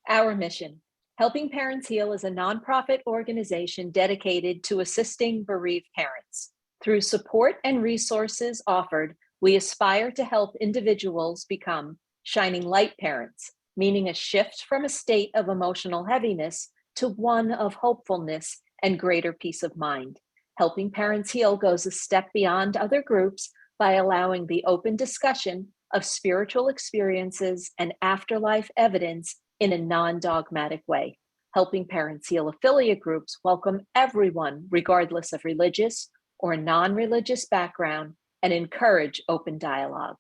Our mission. Helping Parents Heal is a nonprofit organization dedicated to assisting bereaved parents. Through support and resources offered, we aspire to help individuals become shining light parents, meaning a shift from a state of emotional heaviness to one of hopefulness and greater peace of mind. Helping Parents Heal goes a step beyond other groups by allowing the open discussion of spiritual experiences and afterlife evidence in a non-dogmatic way. Helping Parents Heal affiliate groups welcome everyone, regardless of religious or non-religious background, and encourage open dialogue.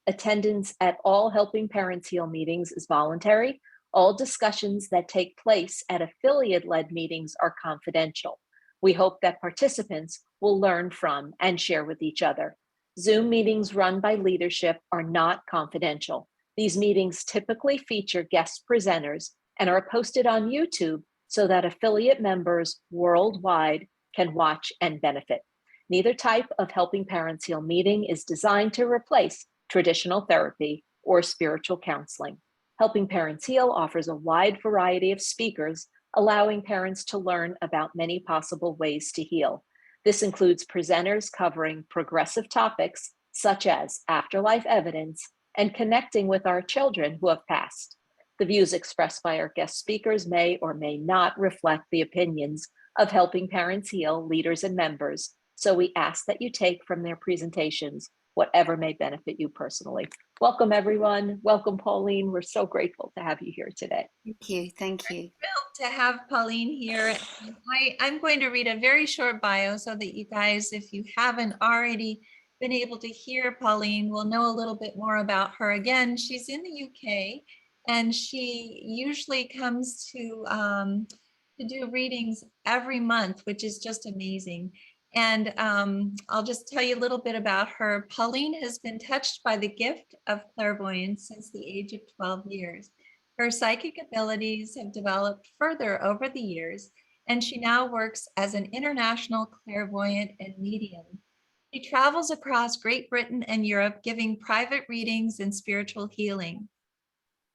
Attendance at all Helping Parents Heal meetings is voluntary. All discussions that take place at affiliate-led meetings are confidential. We hope that participants will learn from and share with each other. Zoom meetings run by leadership are not confidential. These meetings typically feature guest presenters and are posted on YouTube so that affiliate members worldwide can watch and benefit. Neither type of Helping Parents Heal meeting is designed to replace traditional therapy or spiritual counseling. Helping Parents Heal offers a wide variety of speakers, allowing parents to learn about many possible ways to heal. This includes presenters covering progressive topics such as afterlife evidence and connecting with our children who have passed. The views expressed by our guest speakers may or may not reflect the opinions of Helping Parents Heal leaders and members, so we ask that you take from their presentations whatever may benefit you personally. Welcome, everyone. Welcome, Pauline. We're so grateful to have you here today. Thank you. Thank you. Thrilled to have Pauline here. I'm going to read a very short bio so that you guys, if you haven't already been able to hear Pauline, will know a little bit more about her. Again, she's in the UK, and she usually comes to do readings every month, which is just amazing. And I'll just tell you a little bit about her. Pauline has been touched by the gift of clairvoyance since the age of 12 years. Her psychic abilities have developed further over the years, and she now works as an international clairvoyant and medium. She travels across Great Britain and Europe, giving private readings and spiritual healing.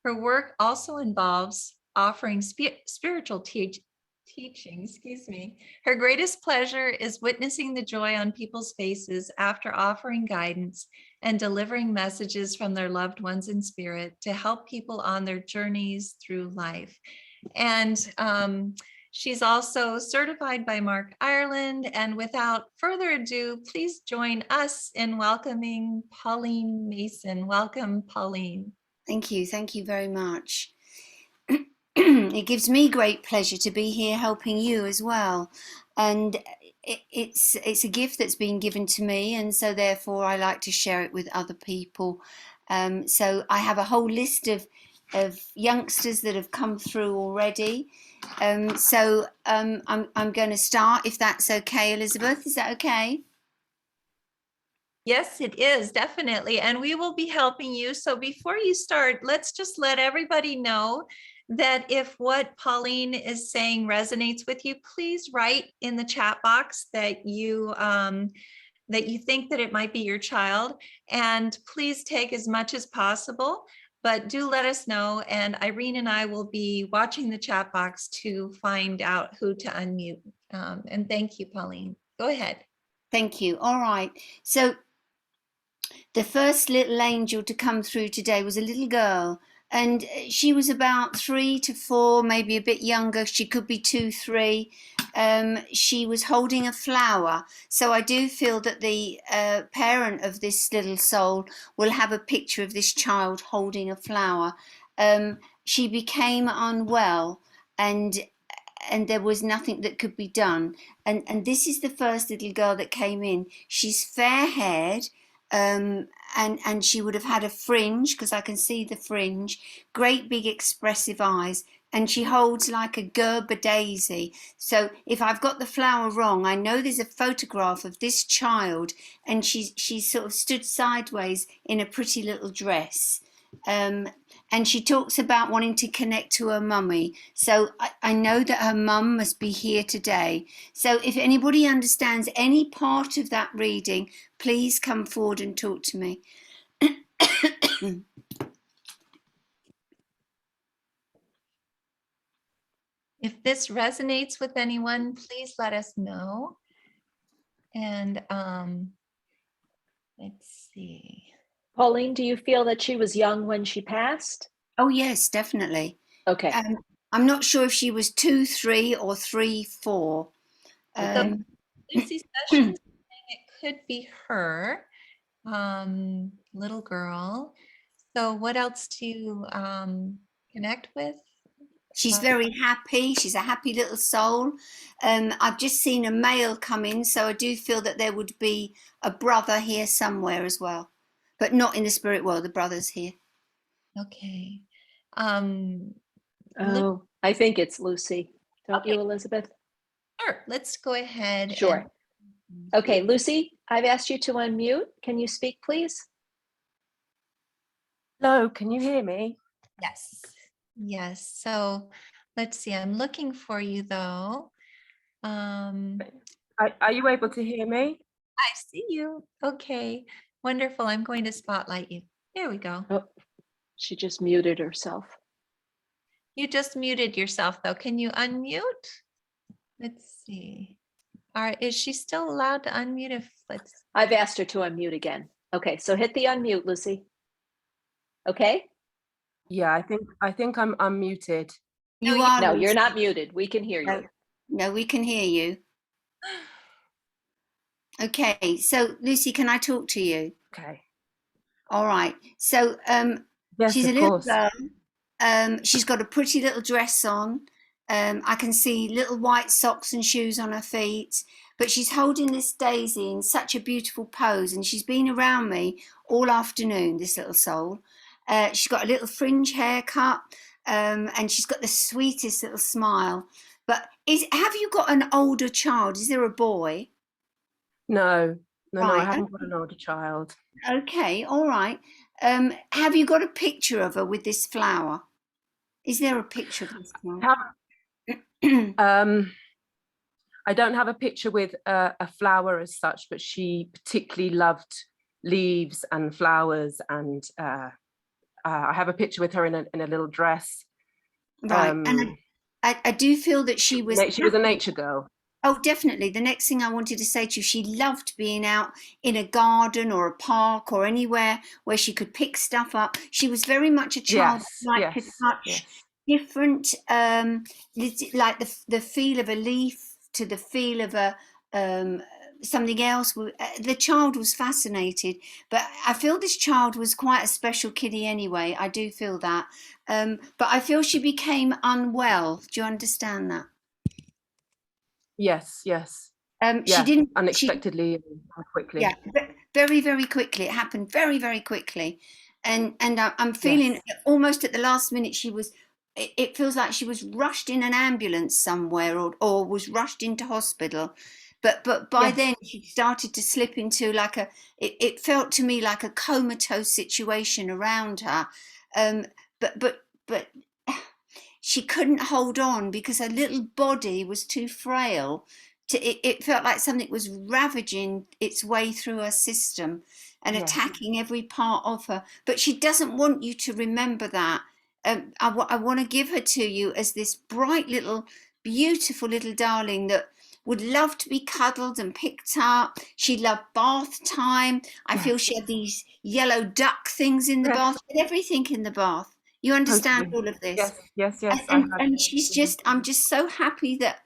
Her work also involves offering spiritual teaching. Her greatest pleasure is witnessing the joy on people's faces after offering guidance and delivering messages from their loved ones in spirit to help people on their journeys through life. And she's also certified by Mark Ireland. And without further ado, please join us in welcoming Pauline Mason. Welcome, Pauline. Thank you. Thank you very much. It gives me great pleasure to be here helping you as well. And it's a gift that's been given to me, and so therefore I like to share it with other people. So I have a whole list of youngsters that have come through already. So I'm going to start, if that's okay, Elizabeth. Is that okay? Yes, it is, definitely. And we will be helping you. So before you start, let's just let everybody know that if what Pauline is saying resonates with you, please write in the chat box that you think that it might be your child, and please take as much as possible, but do let us know. And Irene and I will be watching the chat box to find out who to unmute. And thank you, Pauline. Go ahead. Thank you. All right. So the first little angel to come through today was a little girl, and she was about 3 to 4, maybe a bit younger. She could be 2, 3. She was holding a flower. So I do feel that the parent of this little soul will have a picture of this child holding a flower. She became unwell, and there was nothing that could be done. And this is the first little girl that came in. She's fair-haired. And she would have had a fringe, because I can see the fringe, great big expressive eyes, and she holds like a Gerber daisy. So if I've got the flower wrong, I know there's a photograph of this child, and she's sort of stood sideways in a pretty little dress. And she talks about wanting to connect to her mummy. So I know that her mum must be here today. So if anybody understands any part of that reading, please come forward and talk to me. if this resonates with anyone, please let us know. And let's see. Pauline, do you feel that she was young when she passed? Oh, yes, definitely. Okay. I'm not sure if she was 2, 3 or 3, 4. Lucy Sessions saying it could be her, little girl. So what else to connect with? She's very happy. She's a happy little soul. I've just seen a male come in, so I do feel that there would be a brother here somewhere as well, but not in the spirit world. The brother's here. Okay. Oh, I think it's Lucy. Don't you, Okay. Elizabeth? Sure. Let's go ahead. Sure. Okay, Lucy, I've asked you to unmute. Can you speak, please? Hello, can you hear me? Yes. Yes. So let's see. I'm looking for you though. Are you able to hear me? I see you. Okay. Wonderful. I'm going to spotlight you. There we go. Oh, she just muted herself. You just muted yourself though. Can you unmute? Let's see. Is she still allowed to unmute if I've asked her to unmute again. Okay, so hit the unmute, Lucy. Okay? Yeah, I think I'm unmuted. You are. No, Lucy. you're not muted. We can hear you. No, we can hear you. Okay, so Lucy, can I talk to you? Okay. All right. So Yes, she's a of little course. girl. She's got a pretty little dress on. I can see little white socks and shoes on her feet, but she's holding this daisy in such a beautiful pose, and she's been around me all afternoon, this little soul. She's got a little fringe haircut, and she's got the sweetest little smile. But have you got an older child? Is there a boy? No, I Right. haven't got an older child. Okay, all right. Have you got a picture of her with this flower? Is there a picture of this flower? I don't have a picture with a flower as such, but she particularly loved leaves and flowers, and I have a picture with her in a little dress. Right, and I do feel that she was a nature girl. Oh, definitely. The next thing I wanted to say to you, she loved being out in a garden or a park or anywhere where she could pick stuff up. She was very much a child who liked to touch different, like the feel of a leaf to the feel of a something else. The child was fascinated, but I feel this child was quite a special kiddie anyway. I do feel that, but I feel she became unwell. Do you understand that? Yes. She didn't unexpectedly, quickly. Yeah, very, very quickly. It happened very, very quickly, and I'm feeling almost at the last minute. It feels like she was rushed in an ambulance somewhere, or was rushed into hospital. But by then she started to slip into like it felt to me like a comatose situation around her. But she couldn't hold on because her little body was too frail. It felt like something was ravaging its way through her system and attacking every part of her. But she doesn't want you to remember that. I want to give her to you as this bright little, beautiful little darling that would love to be cuddled and picked up. She loved bath time. I feel she had these yellow duck things in the bath, everything in the bath. You understand all of this? Yes. And she's just, I'm just so happy that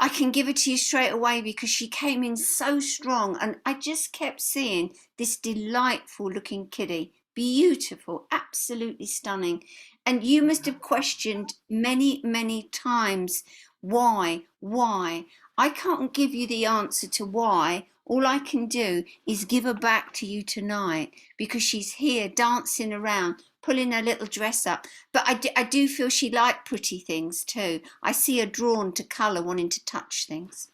I can give it to you straight away because she came in so strong, and I just kept seeing this delightful looking kiddie, beautiful, absolutely stunning. And you must have questioned many, many times, why? I can't give you the answer to why. All I can do is give her back to you tonight because she's here dancing around, pulling her little dress up. But I do feel she liked pretty things too. I see her drawn to colour, wanting to touch things.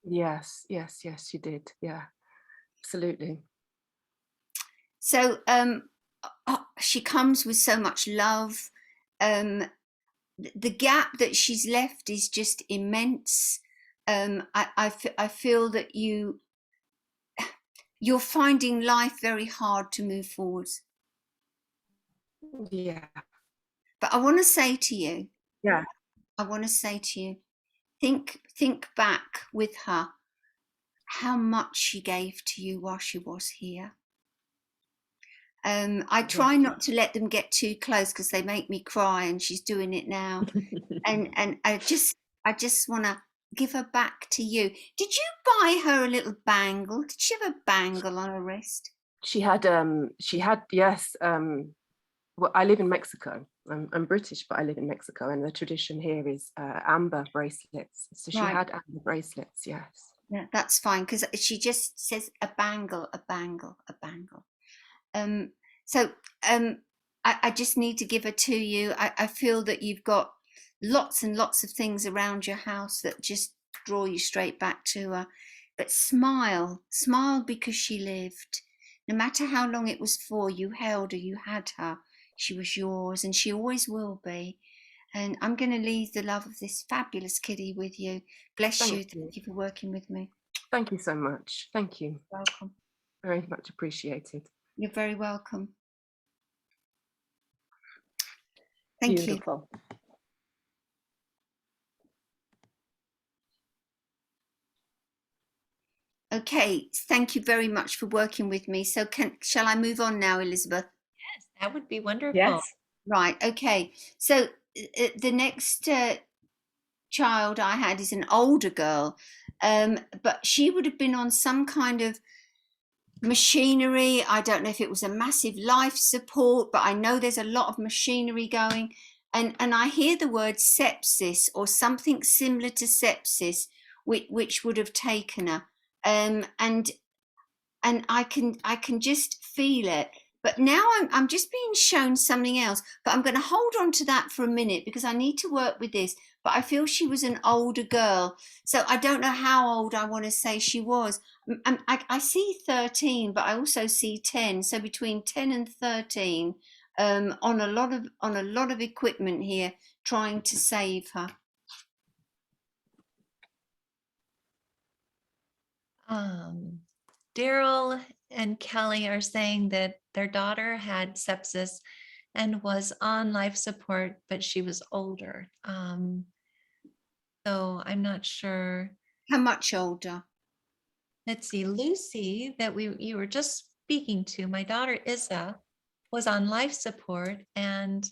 Yes, you did. Yeah, absolutely. So she comes with so much love. The gap that she's left is just immense. I feel that you're finding life very hard to move forwards. Yeah. But I want to say to you, I want to say to you, think back with her how much she gave to you while she was here. I try not to let them get too close because they make me cry, and she's doing it now. and I just want to give her back to you. Did you buy her a little bangle? Did she have a bangle on her wrist? She had yes. Well, I live in Mexico. I'm British, but I live in Mexico, and the tradition here is amber bracelets. So she had amber bracelets, yes. Yeah, that's fine, because she just says a bangle, a bangle, a bangle. I just need to give her to you. I feel that you've got lots and lots of things around your house that just draw you straight back to her. But smile because she lived. No matter how long it was for, you held her, you had her. She was yours, and she always will be. And I'm going to leave the love of this fabulous kitty with you. Bless you. Thank you for working with me. Thank you so much. Thank you. You're welcome. Very much appreciated. You're very welcome. Thank Beautiful. you. Okay, thank you very much for working with me. So shall I move on now, Elizabeth? Yes, that would be wonderful. Yes. Right, okay. So the next child I had is an older girl, but she would have been on some kind of machinery. I don't know if it was a massive life support, but I know there's a lot of machinery going. And I hear the word sepsis or something similar to sepsis, which would have taken her. And I can just feel it. But now I'm just being shown something else. But I'm going to hold on to that for a minute because I need to work with this. But I feel she was an older girl. So I don't know how old I want to say she was. I see 13, but I also see 10. So between 10 and 13, on a lot of equipment here, trying to save her. Daryl and Kelly are saying that their daughter had sepsis and was on life support, but she was older. So I'm not sure. How much older? Let's see, Lucy, that you were just speaking to, my daughter Issa, was on life support and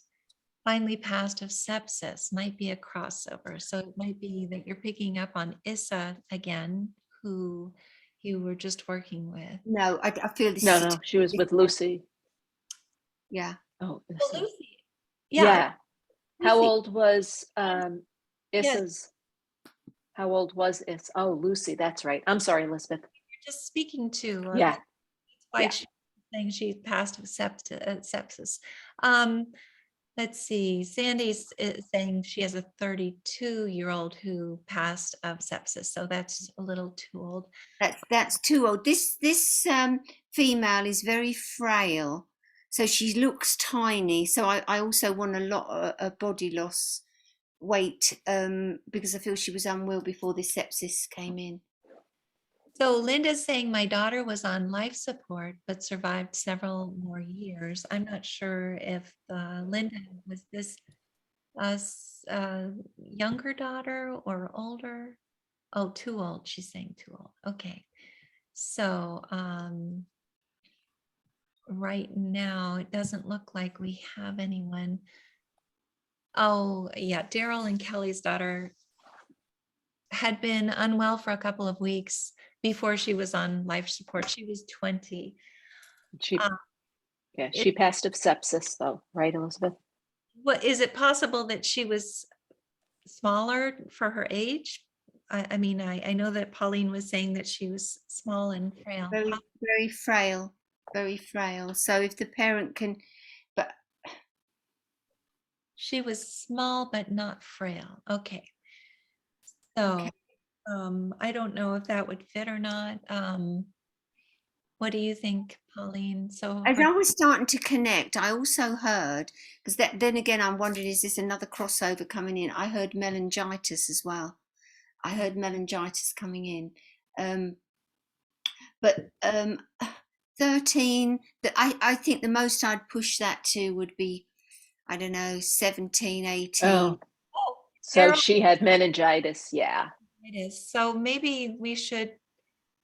finally passed of sepsis. Might be a crossover. So it might be that you're picking up on Issa again, who you were just working with. No, I feel this. No, she was with Lucy. Yeah. Oh, Lucy. Yeah. Lucy. How old was Issa's? Yes. How old was Issa? Oh, Lucy. That's right. I'm sorry, Elizabeth. You're just speaking to. Yeah. That's why she's saying she passed of sepsis. Let's see. Sandy's saying she has a 32-year-old who passed of sepsis, so that's a little too old. That's too old. This female is very frail, so she looks tiny. So I also want a lot of body loss, weight, because I feel she was unwell before this sepsis came in. So Linda's saying my daughter was on life support but survived several more years. I'm not sure if Linda was this younger daughter or older. Oh, too old. She's saying too old. Okay. So right now it doesn't look like we have anyone. Oh yeah, Daryl and Kelly's daughter had been unwell for a couple of weeks before she was on life support. She was 20. She passed of sepsis though, right, Elizabeth? What is it possible that she was smaller for her age? I mean, I know that Pauline was saying that she was small and frail. Very, very frail, very frail. So if the parent can, but she was small but not frail. Okay. So okay. I don't know if that would fit or not. What do you think, Pauline? So As I was starting to connect, I also heard, because then again, I'm wondering, is this another crossover coming in? I heard meningitis as well. I heard meningitis coming in. But 13, I think the most I'd push that to would be, I don't know, 17, 18. Oh, So she had meningitis. Yeah. It is. So maybe we should,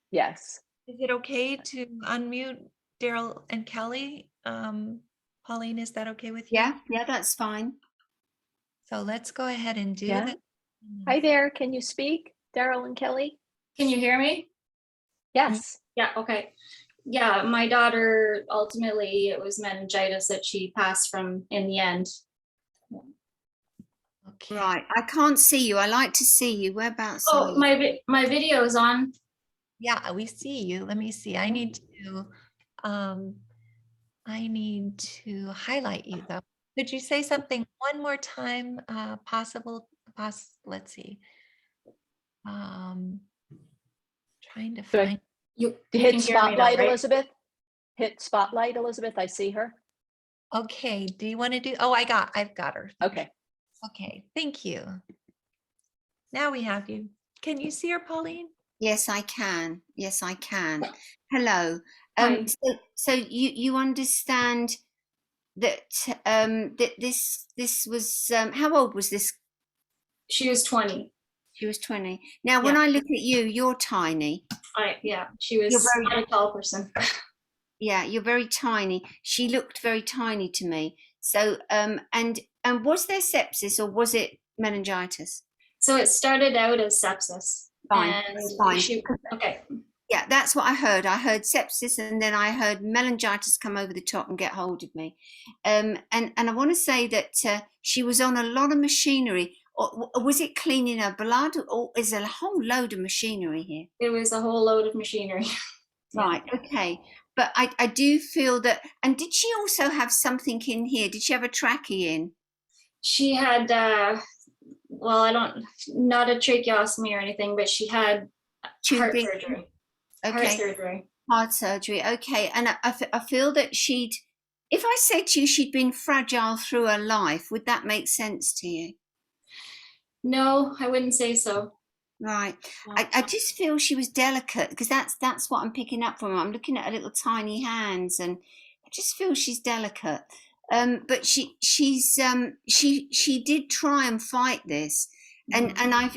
Yes. is it okay to unmute Daryl and Kelly? Pauline, is that okay with you? Yeah, that's fine. So let's go ahead and do Yeah. that. Hi there. Can you speak, Daryl and Kelly? Can you hear me? Yes. Yeah, okay. Yeah, my daughter, ultimately, it was meningitis that she passed from in the end. Okay. Right. I can't see you. I like to see you. Whereabouts are Oh, you? my video is on. Yeah, we see you. Let me see. I need to highlight you though. Could you say something one more time? Let's see. Trying to Good. find. You Hit can hear me spotlight, though, right? Elizabeth. Hit spotlight, Elizabeth. I see her. Okay. Do you want to do? Oh, I've got her. Okay. Okay. Thank you. Now we have you. Can you see her, Pauline? Yes, I can. Yes, I can. Hello. Hi. So you understand that that this was how old was this? She was 20. She was 20. Now, when Yeah. I look at you, you're tiny. She was You're very- not a tall person. Yeah, you're very tiny. She looked very tiny to me. So and was there sepsis or was it meningitis? So it started out as sepsis. Fine, And that's fine. okay. Yeah, that's what I heard. I heard sepsis, and then I heard meningitis come over the top and get hold of me. And I want to say that she was on a lot of machinery. Or was it cleaning her blood, or is there a whole load of machinery here? It was a whole load of machinery. Right. Okay. But I do feel that. And did she also have something in here? Did she have a trachea in? She had, not a tracheostomy or anything, but she had heart Tubing? surgery. Heart Okay. surgery. Heart surgery. Okay. And I feel that if I said to you she'd been fragile through her life, would that make sense to you? No, I wouldn't say so. Right. No. I just feel she was delicate because that's what I'm picking up from her. I'm looking at her little tiny hands and I just feel she's delicate. But she did try and fight this. And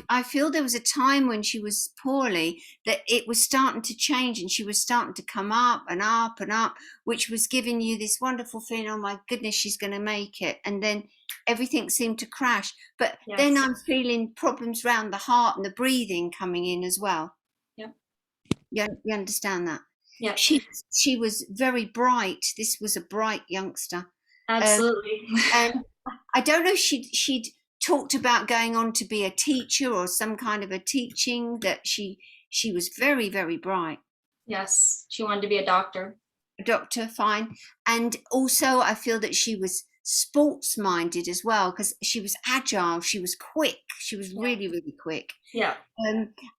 I feel there was a time when she was poorly that it was starting to change and she was starting to come up and up and up, which was giving you this wonderful feeling, oh my goodness, she's going to make it. And then everything seemed to crash. But then I'm feeling problems around the heart and the breathing coming in as well. Yep. You understand that? Yeah. She was very bright. This was a bright youngster. Absolutely. And I don't know if she'd talked about going on to be a teacher or some kind of a teaching, that she was very, very bright. Yes, she wanted to be a doctor. A doctor, fine. And also I feel that she was sports minded as well, because she was agile, she was quick, she was really, really quick. Yeah.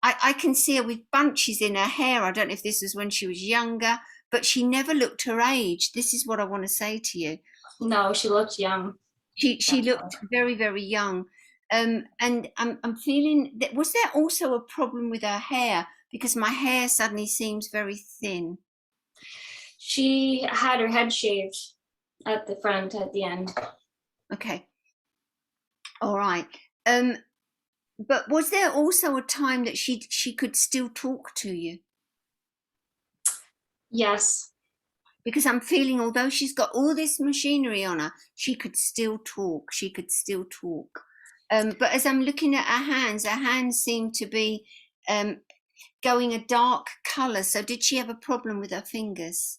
I can see her with bunches in her hair. I don't know if this was when she was younger, but she never looked her age. This is what I want to say to you. No, she looked young. She looked very, very young. And I'm feeling that, was there also a problem with her hair? Because my hair suddenly seems very thin. She had her head shaved at the front, at the end. Okay. All right. But was there also a time that she could still talk to you? Yes. Because I'm feeling, although she's got all this machinery on her, she could still talk. She could still talk. But as I'm looking at her hands seem to be going a dark colour. So did she have a problem with her fingers?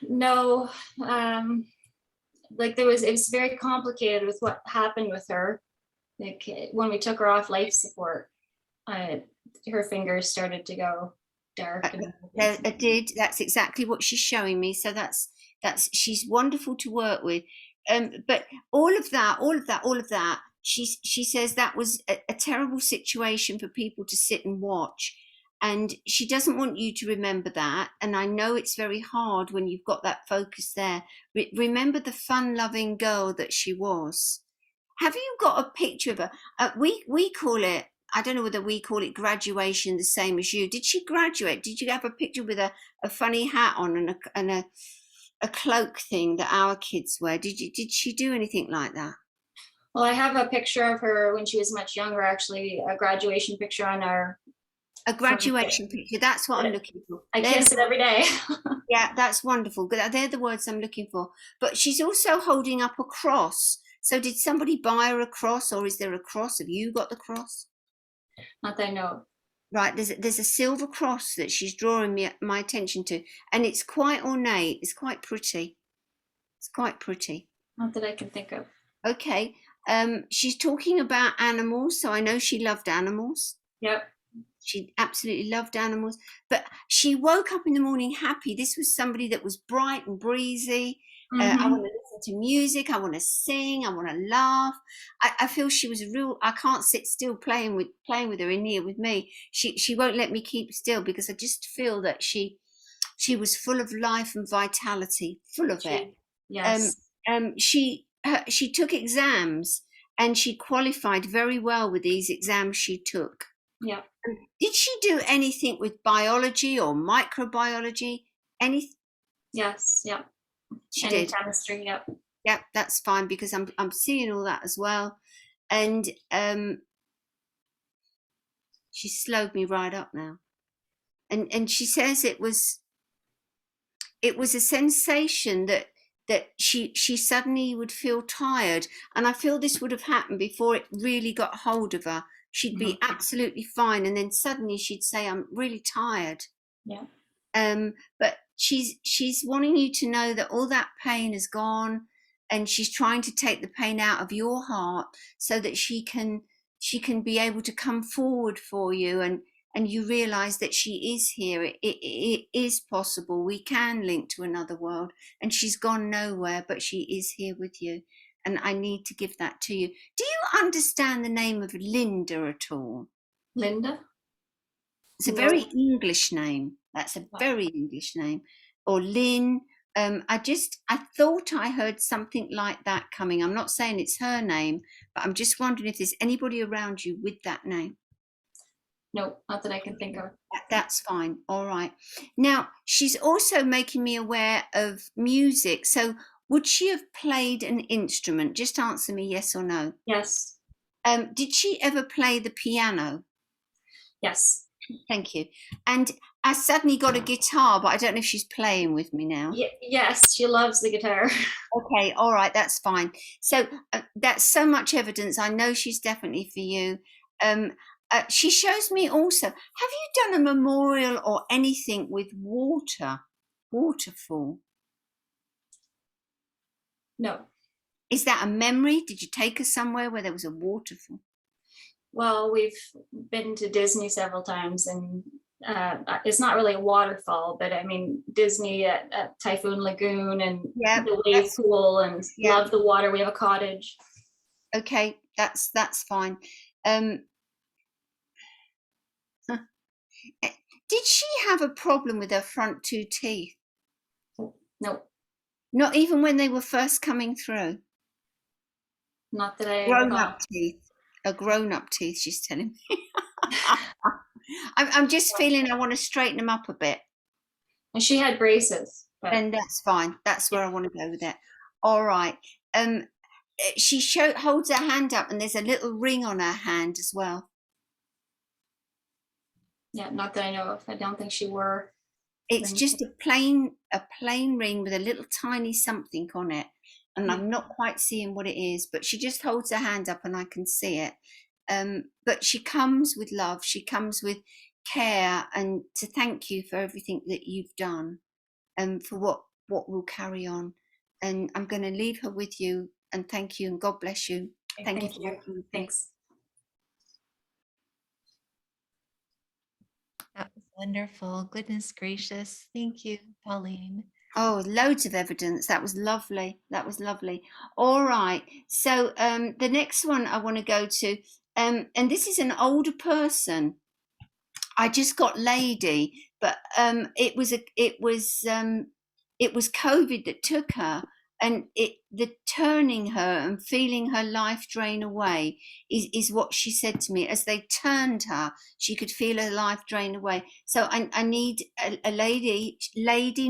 No. It was very complicated with what happened with her. Like when we took her off life support, her fingers started to go dark. It did. That's exactly what she's showing me. So that's she's wonderful to work with. But all of that. She says that was a terrible situation for people to sit and watch, and she doesn't want you to remember that. And I know it's very hard when you've got that focus there. Remember the fun-loving girl that she was. Have you got a picture of her? We call it, I don't know whether we call it graduation the same as you. Did she graduate? Did you have a picture with a funny hat on and a cloak thing that our kids wear? Did she do anything like that? Well, I have a picture of her when she was much younger, actually, a graduation picture on our. A graduation picture. That's what I'm looking for. I kiss it every day. Yeah, that's wonderful. They're the words I'm looking for. But she's also holding up a cross. So did somebody buy her a cross, or is there a cross? Have you got the cross? Not that I know. Right, there's a silver cross that she's drawing my attention to, and it's quite ornate. It's quite pretty. It's quite pretty. Not that I can think of. Okay. She's talking about animals, so I know she loved animals. Yep. She absolutely loved animals, but she woke up in the morning happy. This was somebody that was bright and breezy. I want to listen to music. I want to sing. I want to laugh. I feel she was real. I can't sit still playing with her in here with me. She won't let me keep still because I just feel that she was full of life and vitality, full of it. Yes. She took exams and she qualified very well with these exams she took. Yeah. Did she do anything with biology or microbiology? Anything? Yes. Yeah. She Any did. chemistry. Yep. Yep, that's fine because I'm seeing all that as well. And she slowed me right up now. And she says it was a sensation that she suddenly would feel tired, and I feel this would have happened before it really got hold of her. She'd be absolutely fine, and then suddenly she'd say, "I'm really tired." Yeah. But she's wanting you to know that all that pain is gone, and she's trying to take the pain out of your heart so that she can be able to come forward for you, and you realize that she is here. It is possible. We can link to another world, and she's gone nowhere, but she is here with you. And I need to give that to you. Do you understand the name of Linda at all? Linda? It's a very English name. That's a very English name. Or Lynn. I thought I heard something like that coming. I'm not saying it's her name, but I'm just wondering if there's anybody around you with that name. No, not that I can think of. That's fine. All right. Now, she's also making me aware of music. So would she have played an instrument? Just answer me yes or no. Yes. Did she ever play the piano? Yes. Thank you. And I suddenly got a guitar, but I don't know if she's playing with me now. Yes, she loves the guitar. Okay, all right, that's fine. So that's so much evidence. I know she's definitely for you. She shows me also, have you done a memorial or anything with waterfall? No. Is that a memory? Did you take her somewhere where there was a waterfall? Well, we've been to Disney several times, and it's not really a waterfall, but I mean Disney at Typhoon Lagoon and the wave pool, and love the water. We have a cottage. Okay, that's fine. Did she have a problem with her front two teeth? No. Not even when they were first coming through? Not that I grown-up teeth. A grown-up teeth, she's telling me. I'm just feeling I want to straighten them up a bit. And she had braces. Then that's fine. That's where I want to go with it. All right. She holds her hand up, and there's a little ring on her hand as well. Yeah, not that I know of. I don't think she wore. It's just a plain ring with a little tiny something on it, and I'm not quite seeing what it is, but she just holds her hand up and I can see it. But she comes with love, she comes with care, and to thank you for everything that you've done and for what will carry on. And I'm going to leave her with you, and thank you, and God bless you. Thank you. Thanks. That was wonderful. Goodness gracious. Thank you, Pauline. Oh, loads of evidence. That was lovely. That was lovely. All right. So the next one I want to go to, and this is an older person. I just got lady, but it was COVID that took her, and the turning her and feeling her life drain away is what she said to me. As they turned her, she could feel her life drain away. So I need a lady,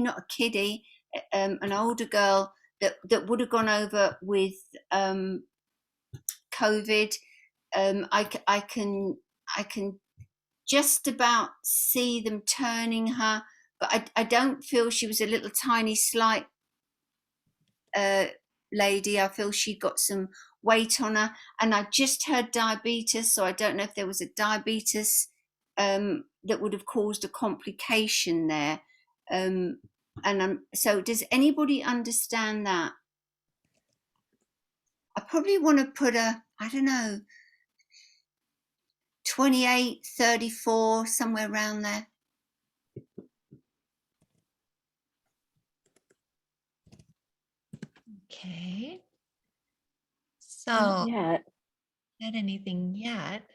not a kiddie, an older girl that would have gone over with COVID. I can just about see them turning her, but I don't feel she was a little tiny slight lady. I feel she got some weight on her, and I just heard diabetes, so I don't know if there was a diabetes that would have caused a complication there. So does anybody understand that? I probably want to put I don't know, 28, 34, somewhere around there. Okay. So, Not yet. not anything yet.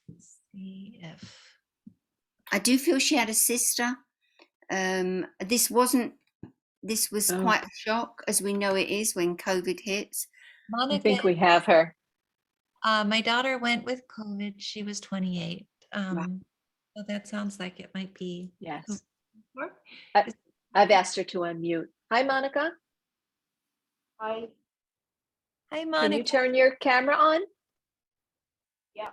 Let's see if. I do feel she had a sister. This was Oh. quite a shock, as we know it is when COVID hits. Monica, I think we have her. my daughter went with COVID. She was 28. Right. So that sounds like it might be. Yes. COVID. I've asked her to unmute. Hi, Monica. Hi. Hi, Can you Monica. turn your camera on? Yeah.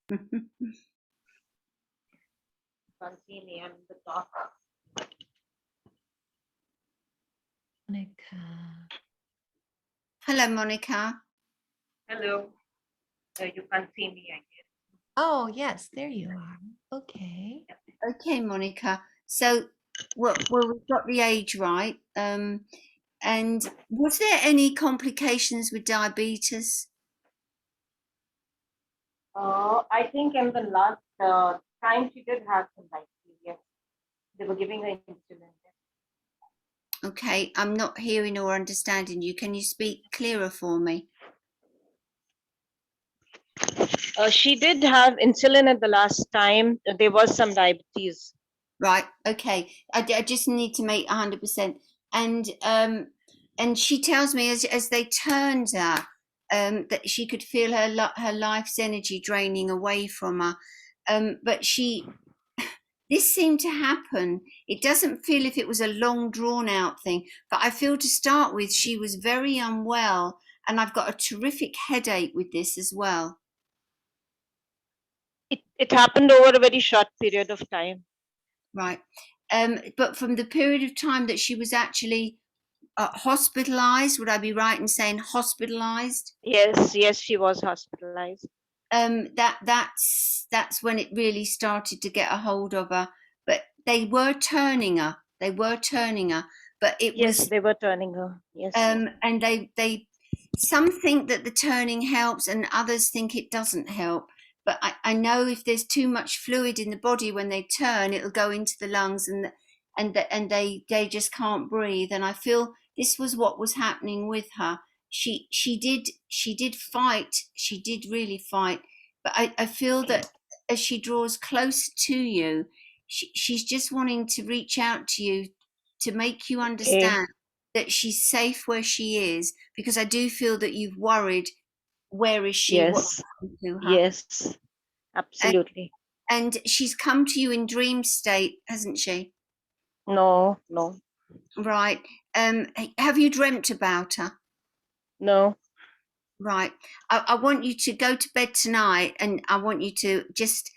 Can't see me. I'm in the dark. Monica. Hello, Monica. Hello. You can't see me, I guess. Oh, yes, there you are. Okay. Okay, Monica. So, well, we've got the age right. And was there any complications with diabetes? I think in the last time she did have some diabetes. They were giving her insulin. Okay, I'm not hearing or understanding you. Can you speak clearer for me? She did have insulin at the last time. There was some diabetes. Right. Okay. I just need to make 100%. And she tells me as they turned her, that she could feel her life's energy draining away from her. But this seemed to happen. It doesn't feel if it was a long drawn out thing, but I feel to start with, she was very unwell, and I've got a terrific headache with this as well. It happened over a very short period of time. Right. But from the period of time that she was actually hospitalized, would I be right in saying hospitalized? Yes, she was hospitalized. That's when it really started to get a hold of her. But they were turning her. But it Yes, was. they were turning her. Yes. And they some think that the turning helps, and others think it doesn't help. But I know if there's too much fluid in the body when they turn, it'll go into the lungs, and they just can't breathe. And I feel this was what was happening with her. She did fight. She did really fight. But I feel that as she draws closer to you, she's just wanting to reach out to you to make you understand that she's safe where she is, because I do feel that you've worried, where is she? Yes. What's happened to her? Yes, absolutely. And she's come to you in dream state, hasn't she? No. Right. Have you dreamt about her? No. Right. I want you to go to bed tonight, and I want you to just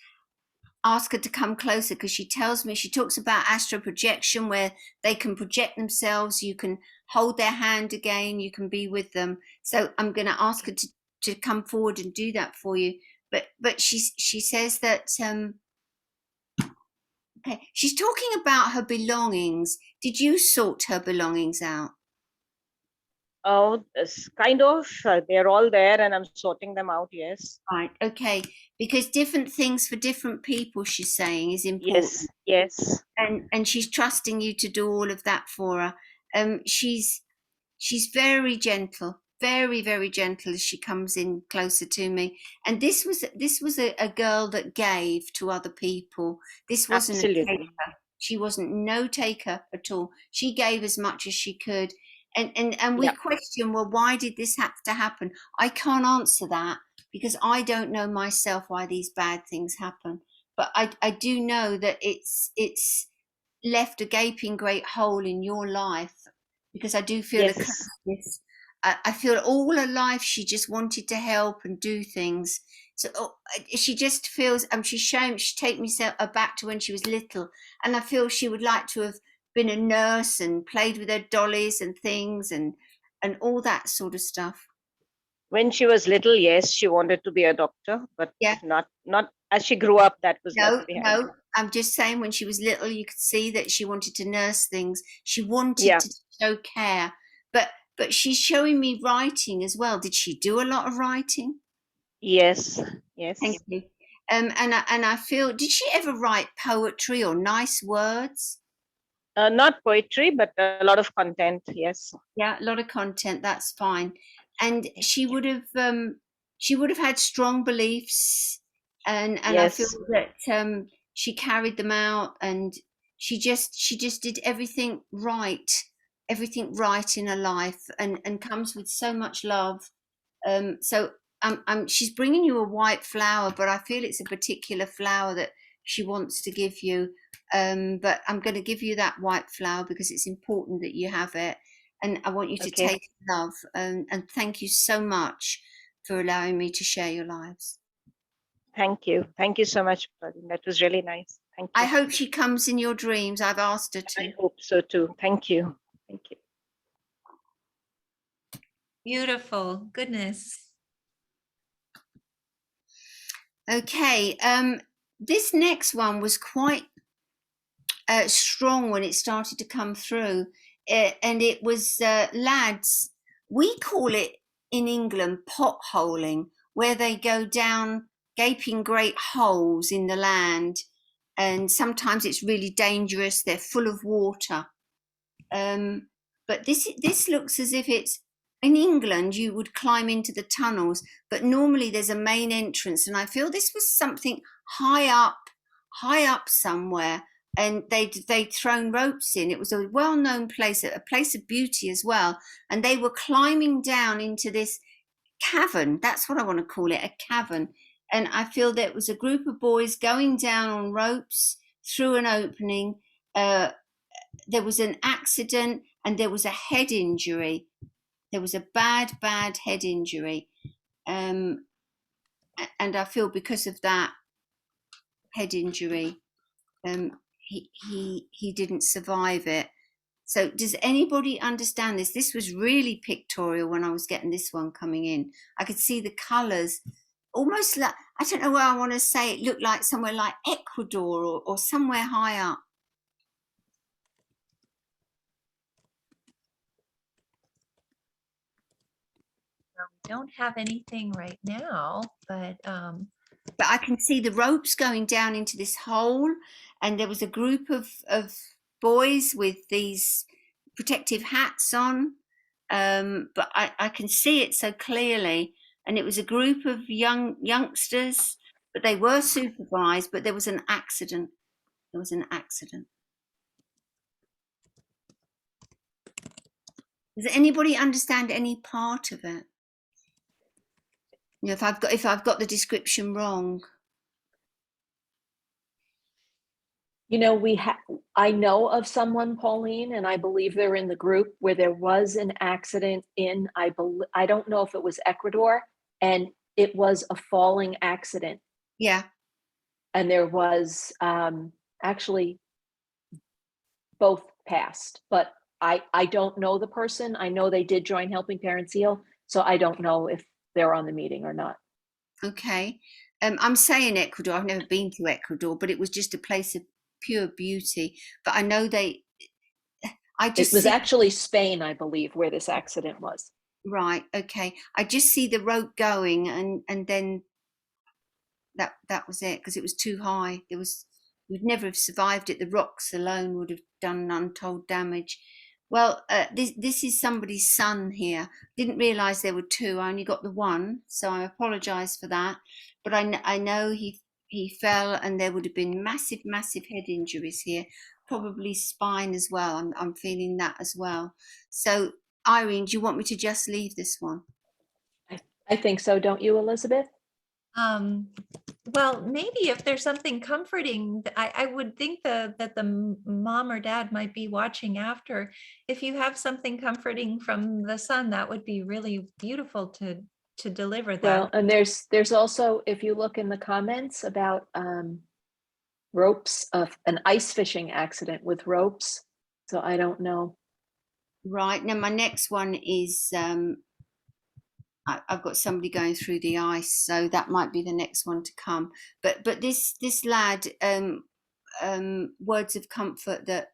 ask her to come closer, because she tells me, she talks about astral projection, where they can project themselves, you can hold their hand again, you can be with them. So I'm going to ask her to come forward and do that for you. But she says that okay, she's talking about her belongings. Did you sort her belongings out? Oh, it's kind of. They're all there, and I'm sorting them out. Yes. Right. Okay. Because different things for different people, she's saying, is important. Yes. And she's trusting you to do all of that for her. She's very gentle, very, very gentle as she comes in closer to me. And this was a girl that gave to other people. This wasn't a taker. She wasn't no taker at all. She gave as much as she could. And we question, well, why did this have to happen? I can't answer that, because I don't know myself why these bad things happen. But I do know that it's left a gaping great hole in your life, because I do feel a curse I feel all her life she just wanted to help and do things. So she just feels, she's taken me back to when she was little, and I feel she would like to have been a nurse and played with her dollies and things and all that sort of stuff. When she was little, yes, she wanted to be a doctor, but Yeah. not as she grew up. That was left behind. No, I'm just saying when she was little, you could see that she wanted to nurse things. She wanted to show care, but she's showing me writing as well. Did she do a lot of writing? Yes. Thank you. And I feel, did she ever write poetry or nice words? Not poetry, but a lot of content. Yes. Yeah, a lot of content. That's fine. And she would have had strong beliefs, and I feel that she carried them out, and she just did everything right in her life, and comes with so much love. So she's bringing you a white flower, but I feel it's a particular flower that she wants to give you. But I'm going to give you that white flower because it's important that you have it. And I want you to take love. And thank you so much for allowing me to share your lives. Thank you. Thank you so much, Pauline. That was really nice. Thank you. I hope she comes in your dreams. I've asked her to. I hope so too. Thank you. Thank you. Beautiful. Goodness. Okay. This next one was quite strong when it started to come through. And it was lads. We call it in England potholing, where they go down gaping great holes in the land, and sometimes it's really dangerous. They're full of water. But this looks as if it's in England. You would climb into the tunnels, but normally there's a main entrance, and I feel this was something high up somewhere. And they'd thrown ropes in. It was a well-known place, a place of beauty as well. And they were climbing down into this cavern. That's what I want to call it, a cavern. And I feel that it was a group of boys going down on ropes through an opening. There was an accident and there was a head injury. There was a bad head injury. And I feel because of that head injury, he didn't survive it. So does anybody understand this? This was really pictorial when I was getting this one coming in. I could see the colours, almost like, I don't know where I want to say, it looked like somewhere like Ecuador or somewhere high up. We don't have anything right now, but I can see the ropes going down into this hole, and there was a group of boys with these protective hats on, but I can see it so clearly, and it was a group of youngsters, but they were supervised, but there was an accident. Does anybody understand any part of it? You know, if I've got the description wrong. You know, I know of someone, Pauline, and I believe they're in the group where there was an accident in, I don't know if it was Ecuador, and it was a falling accident. Yeah. And there was actually both passed, but I don't know the person. I know they did join Helping Parents Heal, so I don't know if they're on the meeting or not. Okay. I'm saying Ecuador. I've never been to Ecuador, but it was just a place of pure beauty. But I know it was actually Spain, I believe, where this accident was. Right. Okay. I just see the rope going, and then that was it, because it was too high. We'd never have survived it. The rocks alone would have done untold damage. Well, this is somebody's son here. Didn't realise there were two. I only got the one, so I apologise for that. But I know he fell, and there would have been massive head injuries here, probably spine as well. I'm feeling that as well. So, Irene, do you want me to just leave this one? I think so, don't you, Elizabeth? Well, maybe if there's something comforting, I would think that the mom or dad might be watching after. If you have something comforting from the son, that would be really beautiful to deliver Well, that. and there's also, if you look in the comments about ropes of an ice fishing accident with ropes. So I don't know. Right. Now my next one is I've got somebody going through the ice, so that might be the next one to come. But this lad, words of comfort that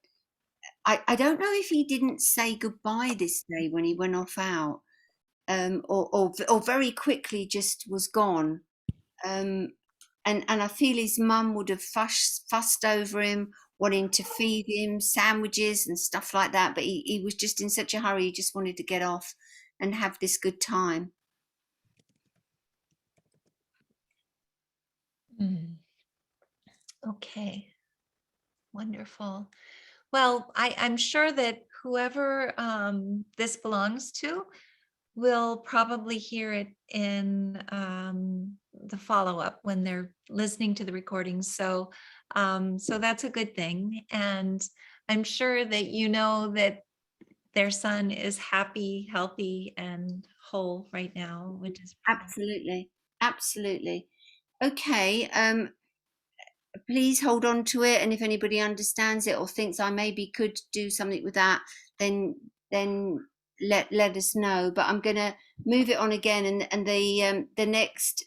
I don't know if he didn't say goodbye this day when he went off out, or very quickly just was gone. And I feel his mum would have fussed over him, wanting to feed him sandwiches and stuff like that. But he was just in such a hurry, he just wanted to get off and have this good time. Okay, wonderful. Well, I'm sure that whoever this belongs to will probably hear it in the follow-up when they're listening to the recordings. So that's a good thing. And I'm sure that you know that their son is happy, healthy, and whole right now, which is Absolutely. Okay. Please hold on to it, and if anybody understands it or thinks I maybe could do something with that, then let us know. But I'm going to move it on again, and the next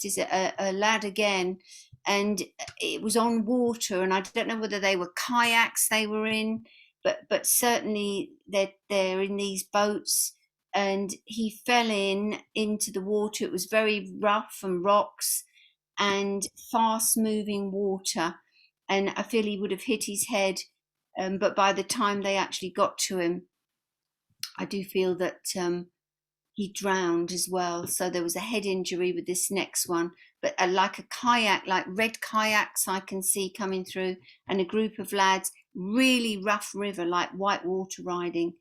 is a lad again, and it was on water, and I don't know whether they were kayaks they were in, but certainly they're in these boats, and he fell into the water. It was very rough and rocks and fast moving water, and I feel he would have hit his head, but by the time they actually got to him, I do feel that he drowned as well. So there was a head injury with this next one, but like a kayak, like red kayaks I can see coming through, and a group of lads, really rough river, like white water riding.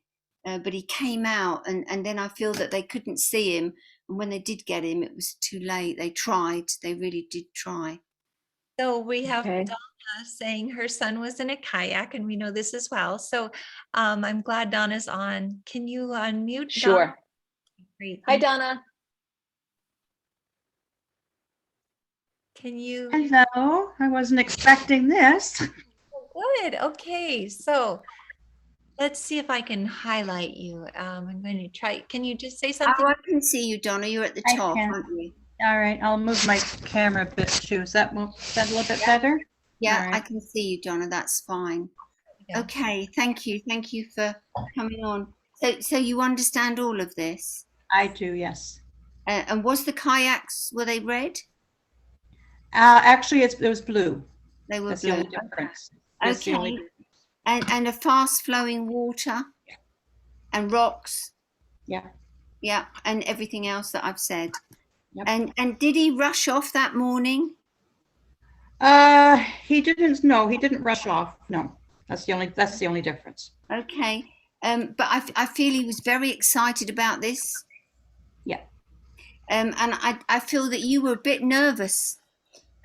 But he came out, and then I feel that they couldn't see him. And when they did get him, it was too late. They tried. They really did try. so we have Okay. Donna saying her son was in a kayak, and we know this as well. So I'm glad Donna's on. Can you unmute? Sure. Donna? Great. Hi, Donna. Can you? Hello, I wasn't expecting this. Good. Okay. So let's see if I can highlight you. I'm going to try. Can you just say something? Oh, I can see you, Donna. You're at the I top, can. aren't you? All right, I'll move my camera a bit too. Is that a little bit better? Yeah, All right. I can see you, Donna. That's fine. Yeah. Okay, thank you. Thank you for coming on. So you understand all of this? I do, yes. And was the kayaks, were they red? Actually, it was blue. They were That's blue. the only difference. That's the only Okay. difference. And a fast flowing water and rocks. Yeah. Yeah, and everything else that I've said. Yep. And did he rush off that morning? He didn't. No, he didn't rush off. No, that's the only difference. Okay. But I feel he was very excited about this. Yeah. And I feel that you were a bit nervous.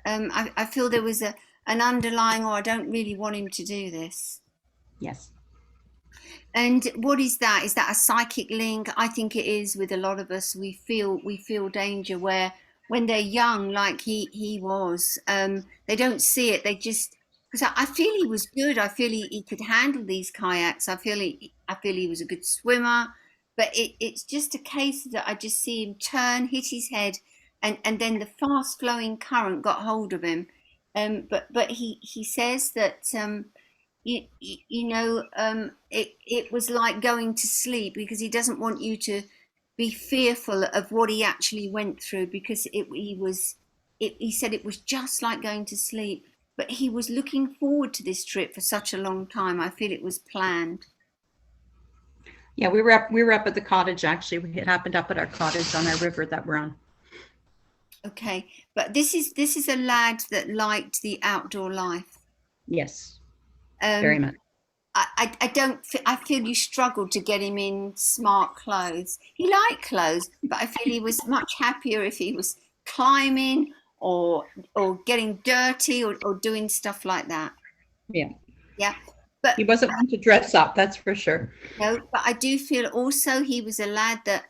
I feel there was an underlying, I don't really want him to do this. Yes. And what is that? Is that a psychic link? I think it is. With a lot of us, we feel danger where when they're young, like he was, they don't see it. They just, because I feel he was good. I feel he could handle these kayaks. I feel he was a good swimmer, but it's just a case that I just see him turn, hit his head, and then the fast flowing current got hold of him. But he says that it was like going to sleep, because he doesn't want you to be fearful of what he actually went through, because he said it was just like going to sleep, but he was looking forward to this trip for such a long time. I feel it was planned. Yeah, we were up at the cottage, actually. It happened up at our cottage on our river that we're on. Okay, but this is a lad that liked the outdoor life. Yes, very much. I feel you struggled to get him in smart clothes. He liked clothes, but I feel he was much happier if he was climbing or getting dirty or doing stuff like that. Yeah. Yeah. But He wasn't one to dress up, that's for sure. no, but I do feel also he was a lad that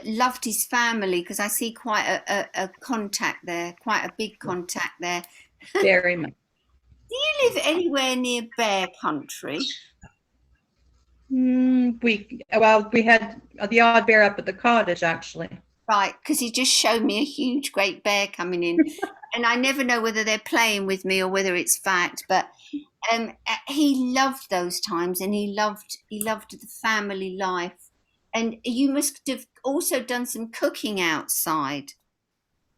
loved his family, because I see quite a contact there, quite a big contact there. Very much. Do you live anywhere near bear country? We had the odd bear up at the cottage, actually. Right, because he just showed me a huge, great bear coming in, and I never know whether they're playing with me or whether it's fact. But he loved those times, and he loved the family life. And you must have also done some cooking outside.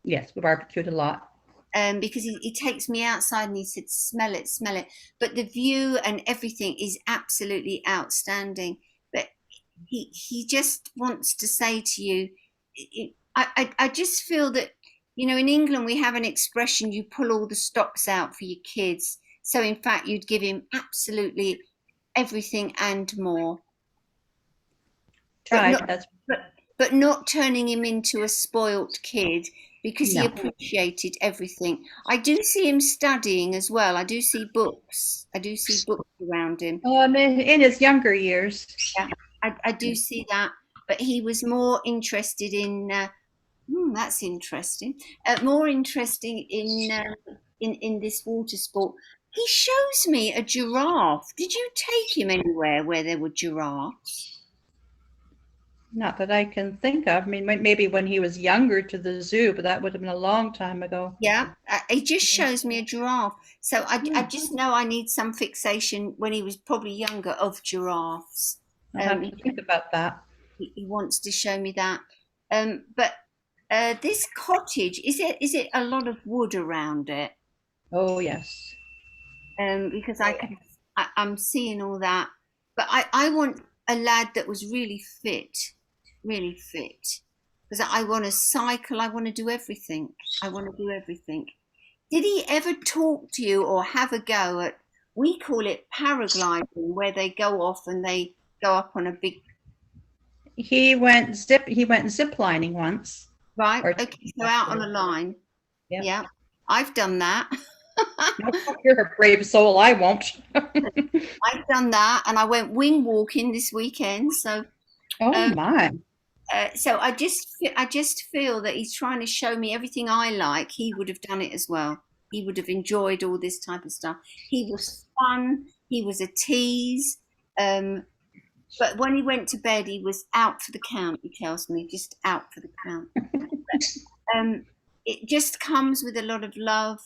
Yes, we barbecued a lot. Because he takes me outside and he said, smell it, smell it. But the view and everything is absolutely outstanding. But he just wants to say to you, I just feel that, in England we have an expression, you pull all the stops out for your kids. So in fact, you'd give him absolutely everything and more. But not turning him into a spoilt kid, because he appreciated everything. I do see him studying as well. I do see books. Around him. In his younger years. Yeah, I do see that. But he was more interested in. That's interesting. More interesting in this water sport. He shows me a giraffe. Did you take him anywhere where there were giraffes? Not that I can think of. I mean, maybe when he was younger to the zoo, but that would have been a long time ago. Yeah, he just shows me a giraffe. So I just know I need some fixation when he was probably younger of giraffes. I'll have to think about that. He wants to show me that. But this cottage, is it a lot of wood around it? Oh, yes. Because I'm seeing all that. But I want a lad that was really fit, because I want to cycle. I want to do everything. Did he ever talk to you or have a go at, we call it paragliding, where they go off and they go up on a big... He went zip lining once. Right, okay, so out on a line. Yeah, I've done that. You're a brave soul. I won't. I've done that, and I went wing walking this weekend. So, my! So I just feel that he's trying to show me everything I like. He would have done it as well. He would have enjoyed all this type of stuff. He was fun. He was a tease. But when he went to bed, he was out for the count. He tells me, just out for the count. It just comes with a lot of love.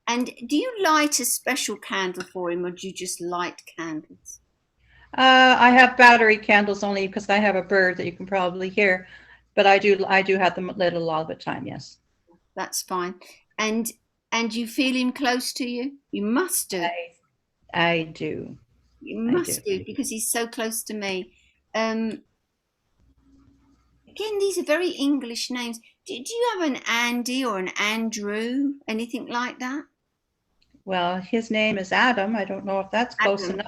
And do you light a special candle for him, or do you just light candles? I have battery candles only because I have a bird that you can probably hear, but I do have them lit a lot of the time. Yes, that's fine. And you feel him close to you? You must do. I do. You must do, because he's so close to me. Again, these are very English names. Do you have an Andy or an Andrew, anything like that? Well, his name is Adam. I don't know if that's close enough.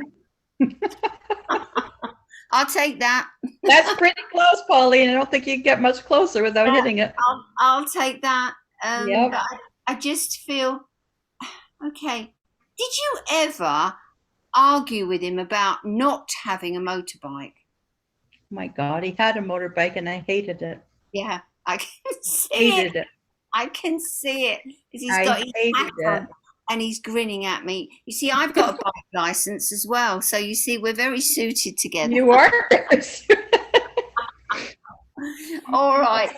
I'll take that. That's pretty close, Pauline. I don't think you can get much closer without hitting it. I'll take that. But I just feel, okay. Did you ever argue with him about not having a motorbike? My God, he had a motorbike and I hated it. Yeah, I can see it. I can see it, because he's got his hat on and he's grinning at me. You see, I've got a bike license as well, so you see, we're very suited together. You are. All right.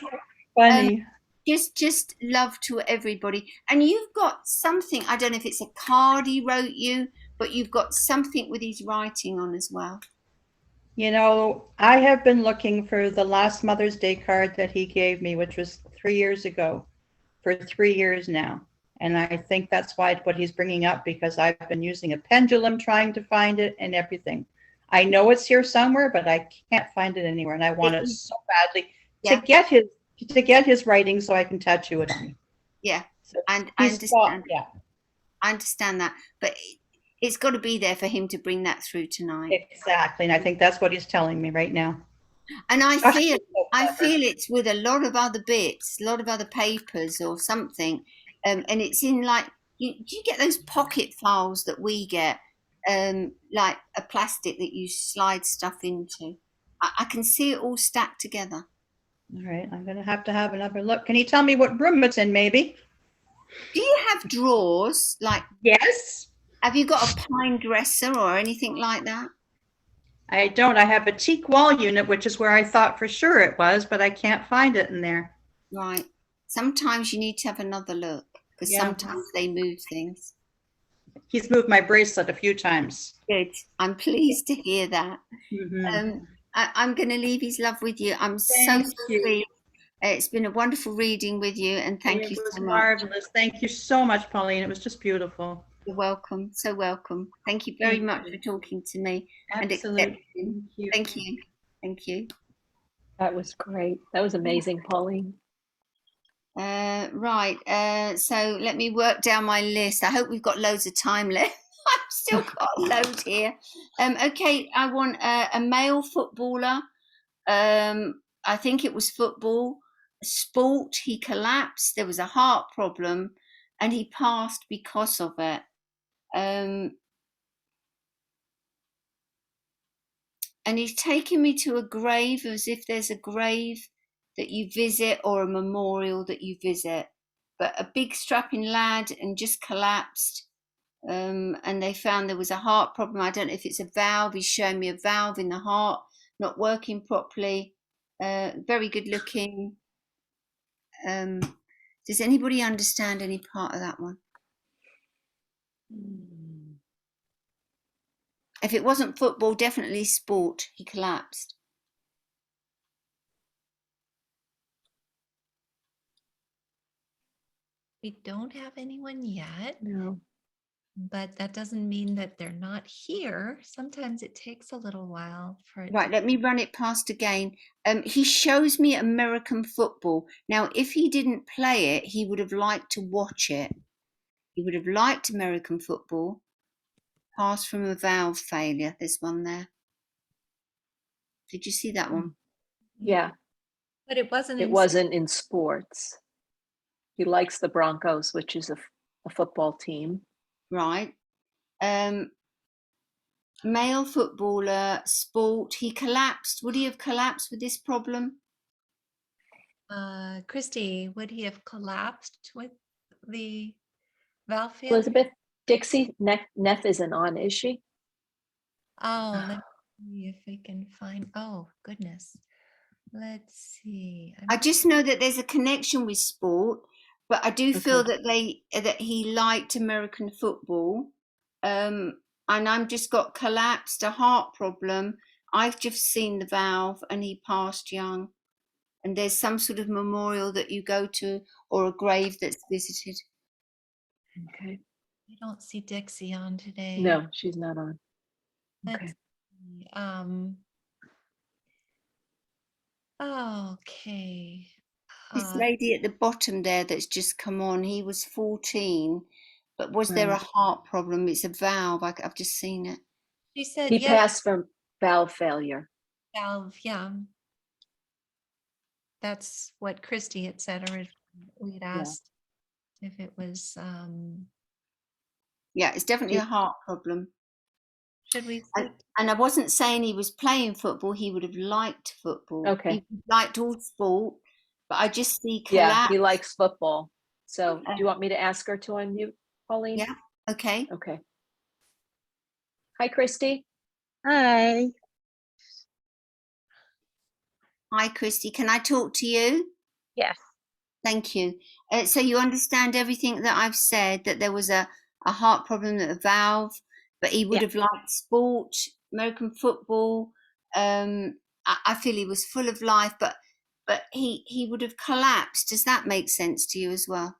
Funny. Just love to everybody. And you've got something, I don't know if it's a card he wrote you, but you've got something with his writing on as well. You know, I have been looking for the last Mother's Day card that he gave me, which was 3 years ago, for 3 years now. And I think that's what he's bringing up, because I've been using a pendulum trying to find it and everything. I know it's here somewhere, but I can't find it anywhere. And I want it so badly to get his writing so I can tattoo it on me. Yeah, so and I understand. I understand that. But it's got to be there for him to bring that through tonight. Exactly. And I think that's what he's telling me right now. And I Gosh, feel she's so clever. it's with a lot of other bits, a lot of other papers or something, and it's in like do you get those pocket files that we get, like a plastic that you slide stuff into? I can see it all stacked together. All right, I'm gonna have to have another look. Can you tell me what room it's in, maybe? Do you have drawers? Like, Yes. have you got a pine dresser or anything like that? I don't. I have a teak wall unit, which is where I thought for sure it was, but I can't find it in there. Right. Sometimes you need to have another look because Yeah. sometimes they move things. He's moved my bracelet a few times. Good. I'm pleased to hear that. Mhm. I'm going to leave his love with you. I'm so Thank you. pleased. It's been a wonderful reading with you, and thank It you was so much. marvelous. Thank you so much, Pauline. It was just beautiful. You're welcome. So welcome. Thank you very Thank much you. for talking to me and Absolutely. accepting. Thank you. Thank you. Thank you. That was great. That was amazing, Pauline. Right. So let me work down my list. I hope we've got loads of time left. I've still got a load here. Okay. I want a male footballer. I think it was football. Sport. He collapsed. There was a heart problem, and he passed because of it. And he's taken me to a grave, as if there's a grave that you visit or a memorial that you visit. But a big strapping lad and just collapsed. And they found there was a heart problem. I don't know if it's a valve. He's showing me a valve in the heart not working properly. Very good looking. Does anybody understand any part of that one? If it wasn't football, definitely sport. He collapsed. We don't have anyone yet, No. but that doesn't mean that they're not here. Sometimes it takes a little while for it Right, to. let me run it past again. He shows me American football. Now, if he didn't play it, he would have liked to watch it. He would have liked American football. Pass from a valve failure. There's one there. Did you see that one? Yeah, But it wasn't. it wasn't in sports. He likes the Broncos, which is a football team. Right. Male footballer, sport. He collapsed. Would he have collapsed with this problem? Christy, would he have collapsed with the valve failure? Elizabeth, Dixie, Neff isn't on, is she? Oh, let's see if we can find. Oh, goodness. Let's see. I just know that there's a connection with sport, but I do feel that he liked American football. And I'm just got collapsed, a heart problem. I've just seen the valve, and he passed young. And there's some sort of memorial that you go to or a grave that's visited. Okay. I don't see Dixie on today. No, she's not on. Let's Okay. see. Okay. This lady at the bottom there that's just come on, he was 14, but was there a Right. heart problem? It's a valve. I've just seen it. She said He yes, passed from valve failure. valve. Yeah. That's what Christy had said originally. We had asked if it was, Yeah, it's definitely a heart problem. should we And, see? and I wasn't saying he was playing football. He would have liked football. Okay. He liked all sport, but I just see Yeah, collapse. he likes football. So Okay. do you want me to ask her to unmute, Pauline? Yeah. Okay. Okay. Hi, Christy. Hi. Hi, Christy. Can I talk to you? Yes. Thank you. So you understand everything that I've said, that there was a heart problem, a valve, but he would Yeah. have liked sport, American football. I feel he was full of life, but he would have collapsed. Does that make sense to you as well?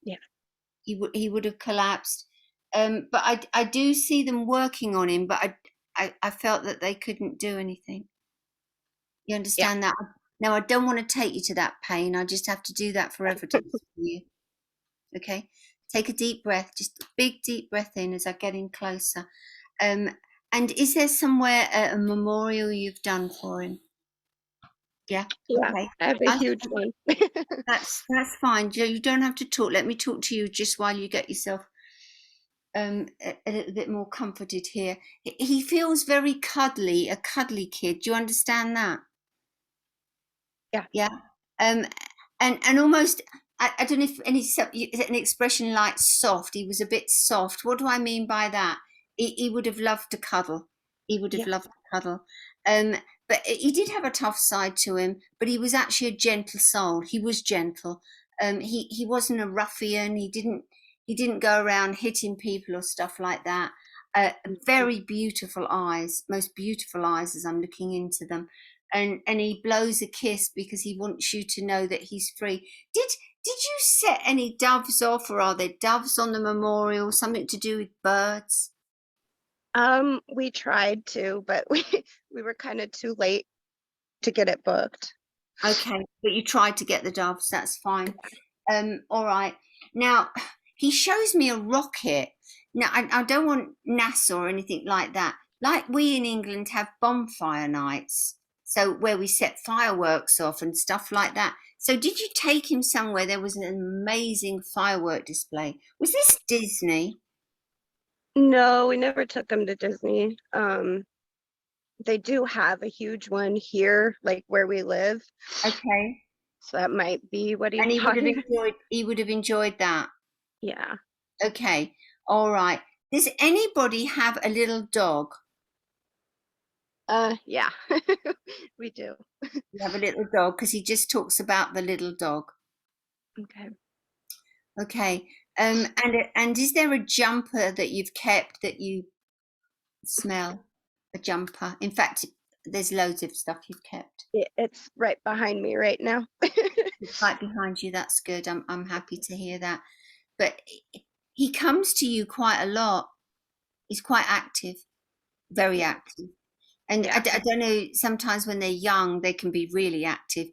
Yeah. He would have collapsed. But I do see them working on him, but I felt that they couldn't do anything. You understand that? Now, I don't want to take you to that pain. I just have to do that for evidence for you. Okay? Take a deep breath, just a big deep breath in as I get in closer. And is there somewhere a memorial you've done for him? Yeah. Yeah, Okay. I have a huge one. That's fine. You don't have to talk. Let me talk to you just while you get yourself a little bit more comforted here. He feels very cuddly, a cuddly kid. Do you understand that? Yeah. Yeah. And almost, I don't know if an expression like soft. He was a bit soft. What do I mean by that? He would have loved to cuddle. He would have loved to cuddle. But he did have a tough side to him, but he was actually a gentle soul. He was gentle. He wasn't a ruffian. He didn't go around hitting people or stuff like that. Very beautiful eyes, most beautiful eyes as I'm looking into them. And he blows a kiss because he wants you to know that he's free. Did you set any doves off, or are there doves on the memorial? Something to do with birds? We tried to, but we were kind of too late to get it booked. Okay, but you tried to get the doves. That's fine. All right. Now he shows me a rocket. Now I don't want NASA or anything like that. Like we in England have bonfire nights, so where we set fireworks off and stuff like that. So did you take him somewhere? There was an amazing firework display. Was this Disney? No, we never took them to Disney. They do have a huge one here, like where we live. Okay. So that might be what he's And he would have talking. enjoyed that. Yeah. Okay. All right. Does anybody have a little dog? Yeah, we do. You have a little dog because he just talks about the little dog. Okay. Okay. And is there a jumper that you've kept that you smell? A jumper. In fact, there's loads of stuff you've kept. It's right behind me right now. It's right behind you. That's good. I'm happy to hear that. But he comes to you quite a lot. He's quite active, very active. And I don't know, sometimes when they're young, they can be really active.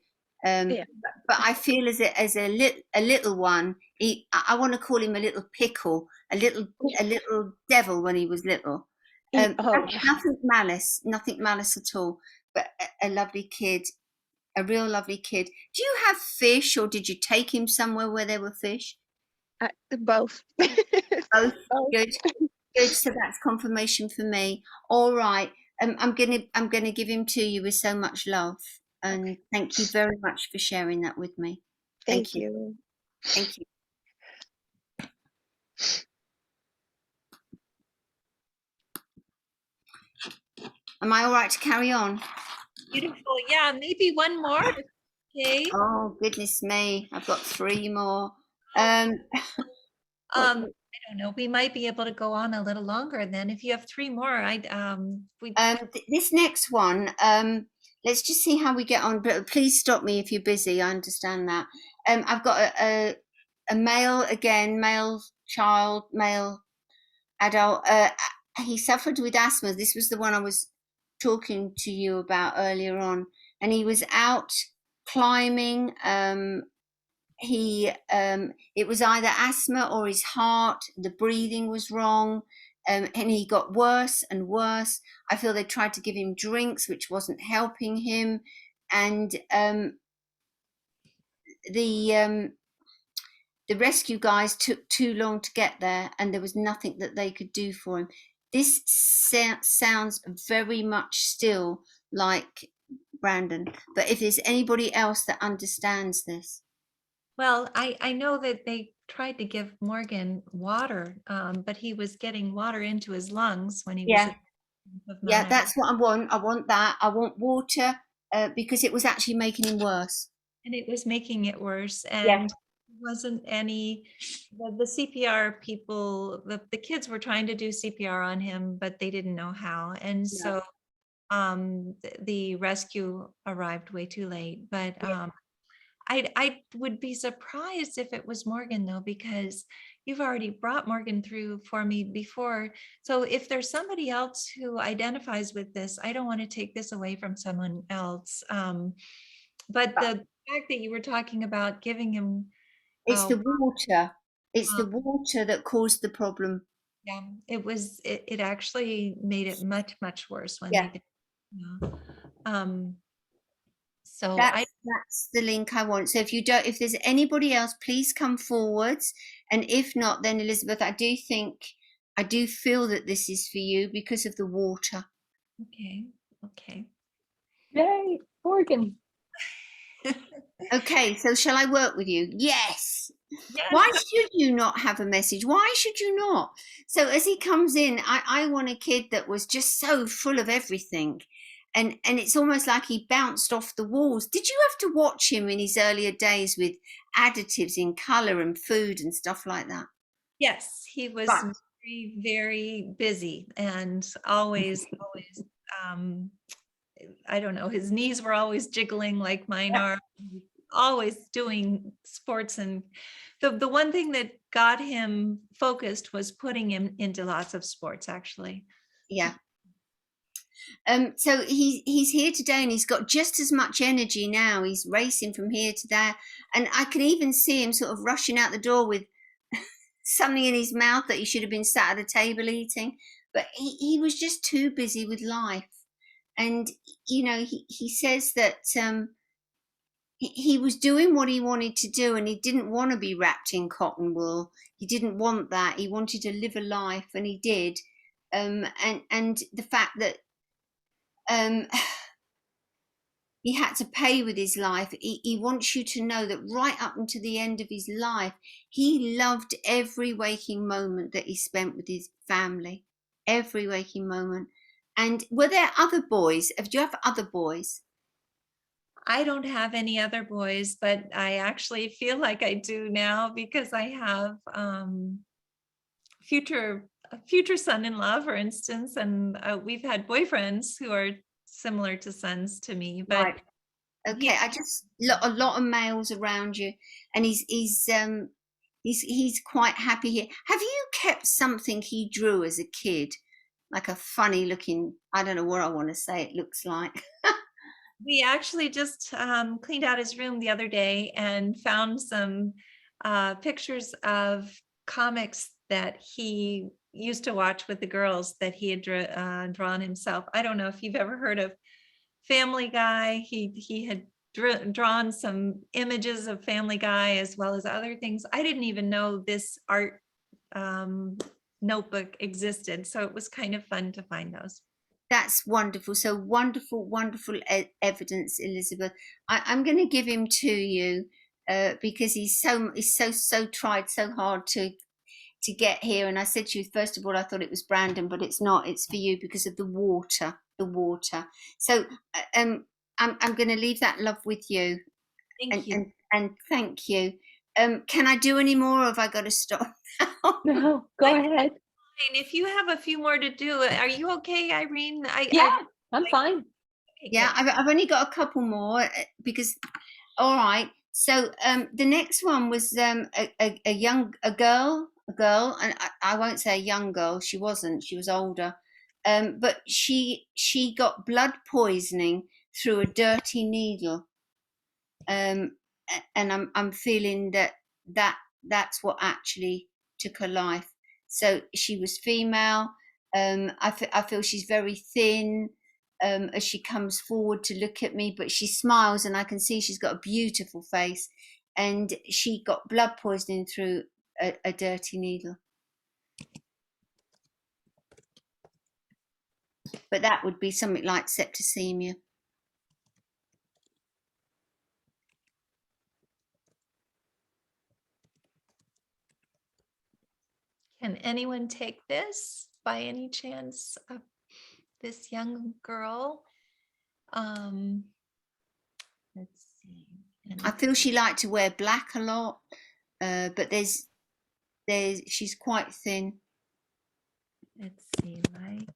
But I feel as a little one, I want to call him a little pickle, a little devil when he was little. Nothing malice at all, but a lovely kid, a real lovely kid. Do you have fish, or did you take him somewhere where there were fish? Both. Both. Good. Good. So that's confirmation for me. All right. I'm gonna give him to you with so much love, and thank you very much for sharing that with me. Thank you. Thank you. Am I all right to carry on? Beautiful. Yeah, maybe one more. Okay. Oh goodness me, I've got 3 more. I don't know. We might be able to go on a little longer then. If you have 3 more, this next one, let's just see how we get on. But please stop me if you're busy. I understand that. I've got a male again, male child, male adult. He suffered with asthma. This was the one I was talking to you about earlier on, and he was out climbing. It was either asthma or his heart. The breathing was wrong, and he got worse and worse. I feel they tried to give him drinks, which wasn't helping him, and the rescue guys took too long to get there, and there was nothing that they could do for him. This sounds very much still like Brandon, but if there's anybody else that understands this. well, I know that they tried to give Morgan water, but he was getting water into his lungs when he was. Yeah, that's what I want. I want that. I want water because it was actually making him worse. And it was making it worse. And wasn't any, the CPR people, the kids were trying to do CPR on him, but they didn't know how. And so the rescue arrived way too late. But I would be surprised if it was Morgan though, because you've already brought Morgan through for me before. So if there's somebody else who identifies with this, I don't want to take this away from someone else. But the fact that you were talking about giving him, it's the water. It's the water that caused the problem. Yeah, it actually made it much, much worse when they did. So That's the link I want. So if there's anybody else, please come forwards. And if not, then Elizabeth, I do feel that this is for you because of the water. okay. Yay, Morgan. Okay, so shall I work with you? Yes. Yes. Why should you not have a message? Why should you not? So as he comes in, I want a kid that was just so full of everything. And it's almost like he bounced off the walls. Did you have to watch him in his earlier days with additives in colour and food and stuff like that? Yes, he was Right. very, very busy and always, I don't know, his knees were always jiggling like mine are, always doing sports. And the one thing that got him focused was putting him into lots of sports, actually. Yeah. So he's here today and he's got just as much energy now. He's racing from here to there. And I can even see him sort of rushing out the door with something in his mouth that he should have been sat at a table eating. But he was just too busy with life. And, you know, he says that he was doing what he wanted to do and he didn't want to be wrapped in cotton wool. He didn't want that. He wanted to live a life, and he did. And the fact that he had to pay with his life, he wants you to know that right up until the end of his life, he loved every waking moment that he spent with his family, every waking moment. And were there other boys? Do you have other boys? I don't have any other boys, but I actually feel like I do now because I have a future son-in-law, for instance, and we've had boyfriends who are similar to sons to me. But right. Okay, yeah. I just a lot of males around you, and he's quite happy here. Have you kept something he drew as a kid, like a funny looking? I don't know what I want to say. It looks like. We actually just cleaned out his room the other day and found some pictures of comics that he used to watch with the girls that he had drawn himself. I don't know if you've ever heard of Family Guy. He had drawn some images of Family Guy as well as other things. I didn't even know this art notebook existed, so it was kind of fun to find those. That's wonderful. So wonderful evidence, Elizabeth. I'm going to give him to you because he's so tried so hard to get here. And I said to you, first of all, I thought it was Brandon, but it's not. It's for you because of the water. So I'm going to leave that love with you. Thank you. And thank you. Can I do any more, or have I got to stop now? No, go ahead. If you have a few more to do, are you okay, Irene? I'm fine. Yeah, I've only got a couple more because, all right. So the next one was a girl, and I won't say a young girl. She wasn't. She was older, but she got blood poisoning through a dirty needle, and I'm feeling that's what actually took her life. So she was female. I feel she's very thin as she comes forward to look at me, but she smiles and I can see she's got a beautiful face. And she got blood poisoning through a dirty needle. But that would be something like septicemia. Can anyone take this by any chance? This young girl. Let's see. I feel she liked to wear black a lot, but she's quite thin. Let's see, light.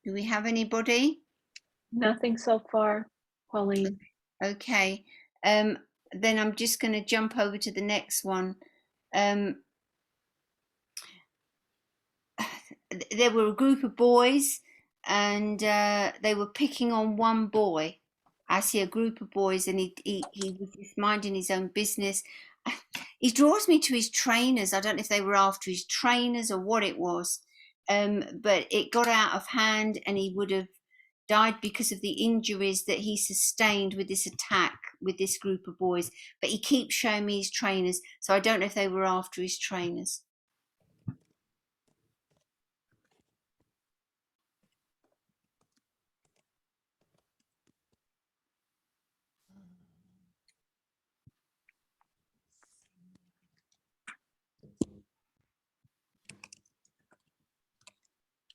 Do we have anybody? Nothing so far, Pauline. Okay. Then I'm just going to jump over to the next one. There were a group of boys and they were picking on one boy. I see a group of boys, and he was just minding his own business. He draws me to his trainers. I don't know if they were after his trainers or what it was, but it got out of hand, and he would have died because of the injuries that he sustained with this attack with this group of boys. But he keeps showing me his trainers, so I don't know if they were after his trainers.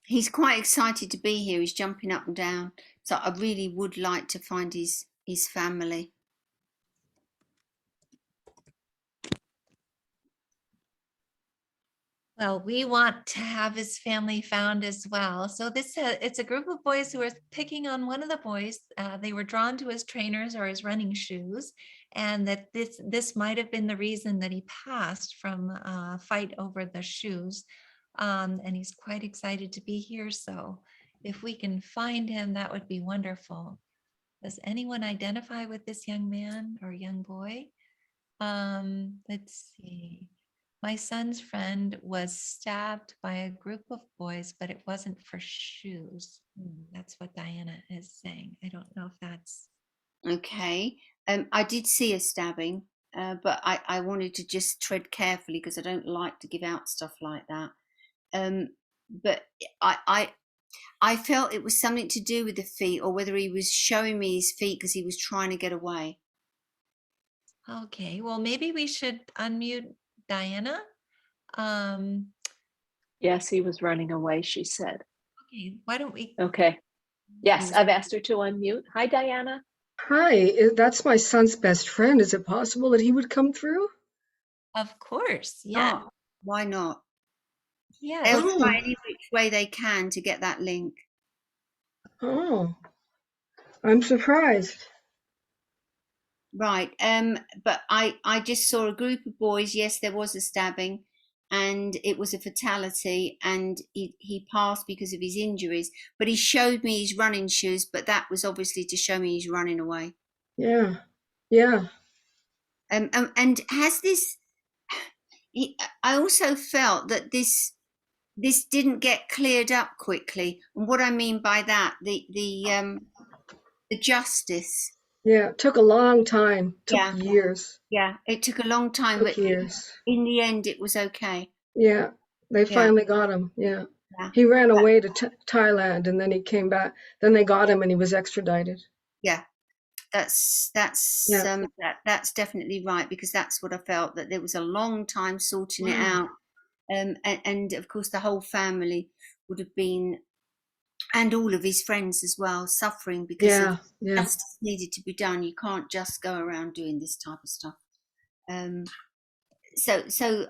He's quite excited to be here. He's jumping up and down. So I really would like to find his family. Well, we want to have his family found as well. So it's a group of boys who are picking on one of the boys. They were drawn to his trainers or his running shoes, and that this might have been the reason that he passed from a fight over the shoes. And he's quite excited to be here. So if we can find him, that would be wonderful. Does anyone identify with this young man or young boy? Let's see. My son's friend was stabbed by a group of boys, but it wasn't for shoes. That's what Diana is saying. I don't know if that's okay. I did see a stabbing, but I wanted to just tread carefully because I don't like to give out stuff like that. But I felt it was something to do with the feet, or whether he was showing me his feet because he was trying to get away. okay. Well, maybe we should unmute Diana. Yes, he was running away, she said. Okay, why don't we? Okay. Yes, I've asked her to unmute. Hi, Diana. Hi, that's my son's best friend. Is it possible that he would come through? Of course, yeah. Oh, why not? Yeah. They'll try any which way they can to get that link. Oh, I'm surprised. Right. But I just saw a group of boys. Yes, there was a stabbing, and it was a fatality, and he passed because of his injuries. But he showed me his running shoes, but that was obviously to show me he's running away. Yeah, yeah. And has this? I also felt that this didn't get cleared up quickly. And what I mean by that, the justice. Yeah, it took a long time. Took years. Yeah, it took a long time, Took but years. in the end, it was okay. Yeah, they finally got him. Yeah. He ran away to Thailand, and then he came back. Then they got him, and he was extradited. Yeah, that's definitely right, because that's what I felt, that there was a long time sorting it out, and of course the whole family would have been, and all of his friends as well, suffering because justice needed to be done. You can't just go around doing this type of stuff. So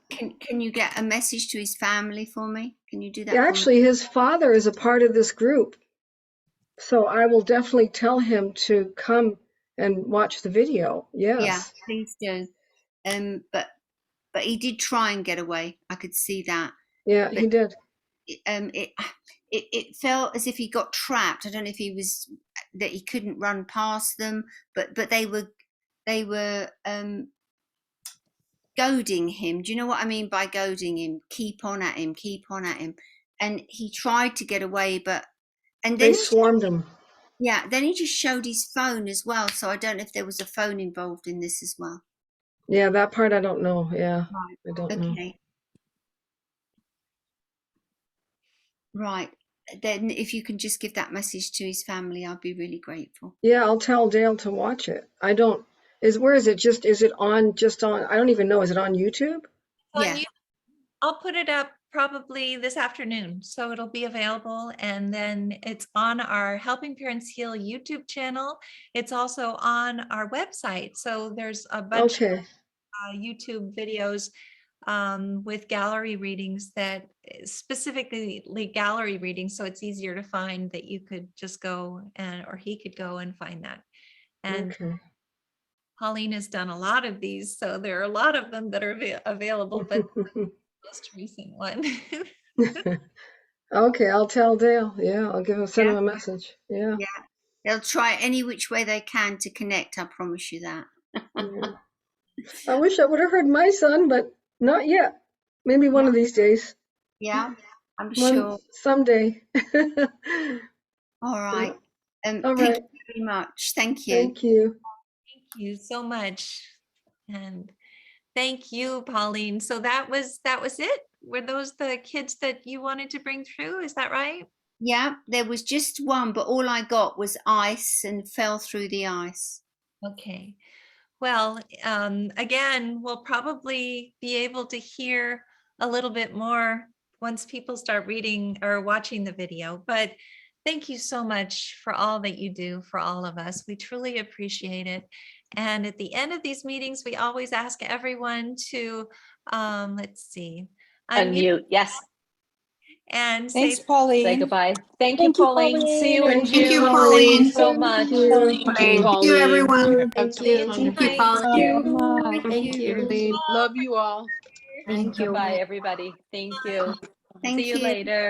can you get a message to his family for me? Can you do that? Yeah, actually, his father is a part of this group, so I will definitely tell him to come and watch the video. Yes. Yeah, please do. But he did try and get away. I could see that. Yeah, he did. It felt as if he got trapped. I don't know if that he couldn't run past them, but they were goading him. Do you know what I mean by goading him? Keep on at him, and he tried to get away, and then they swarmed him. Yeah, then he just showed his phone as well. So I don't know if there was a phone involved in this as well. Yeah, that part I don't know. Yeah, right. I don't know. Right. Then if you can just give that message to his family, I'll be really grateful. Yeah, I'll tell Dale to watch it. Where is it? Is it on, I don't even know. Is it on YouTube? Yeah. I'll put it up probably this afternoon. So it'll be available. And then it's on our Helping Parents Heal YouTube channel. It's also on our website. So there's a bunch of YouTube videos with gallery readings, that specifically gallery readings, so it's easier to find, that you could just go or he could go and find that. And Pauline has done a lot of these, so there are a lot of them that are available, but the most recent one. Okay, I'll tell Dale. Yeah, I'll send him a message. Yeah. They'll try any which way they can to connect, I promise you that. Yeah. I wish I would have heard my son, but not yet. Maybe one of these days. Yeah, I'm sure. Someday. All right. All Thank right. you very much. Thank you. Thank you. Thank you so much. And thank you, Pauline. So that was it? Were those the kids that you wanted to bring through? Is that right? Yeah, there was just one, but all I got was ice and fell through the ice. Okay. Well, again, we'll probably be able to hear a little bit more once people start reading or watching the video. But thank you so much for all that you do for all of us. We truly appreciate it. And at the end of these meetings, we always ask everyone to, let's see. Unmute. Yes. And Thanks, say Pauline. Say goodbye. Thank you, Pauline. See you in Thank you, June. Pauline. Thank you so much. Thank you, everyone. Thank you. Thank you, Pauline. Thank you. Love you all. Bye-bye, everybody. Thank you. Thank See you you. later.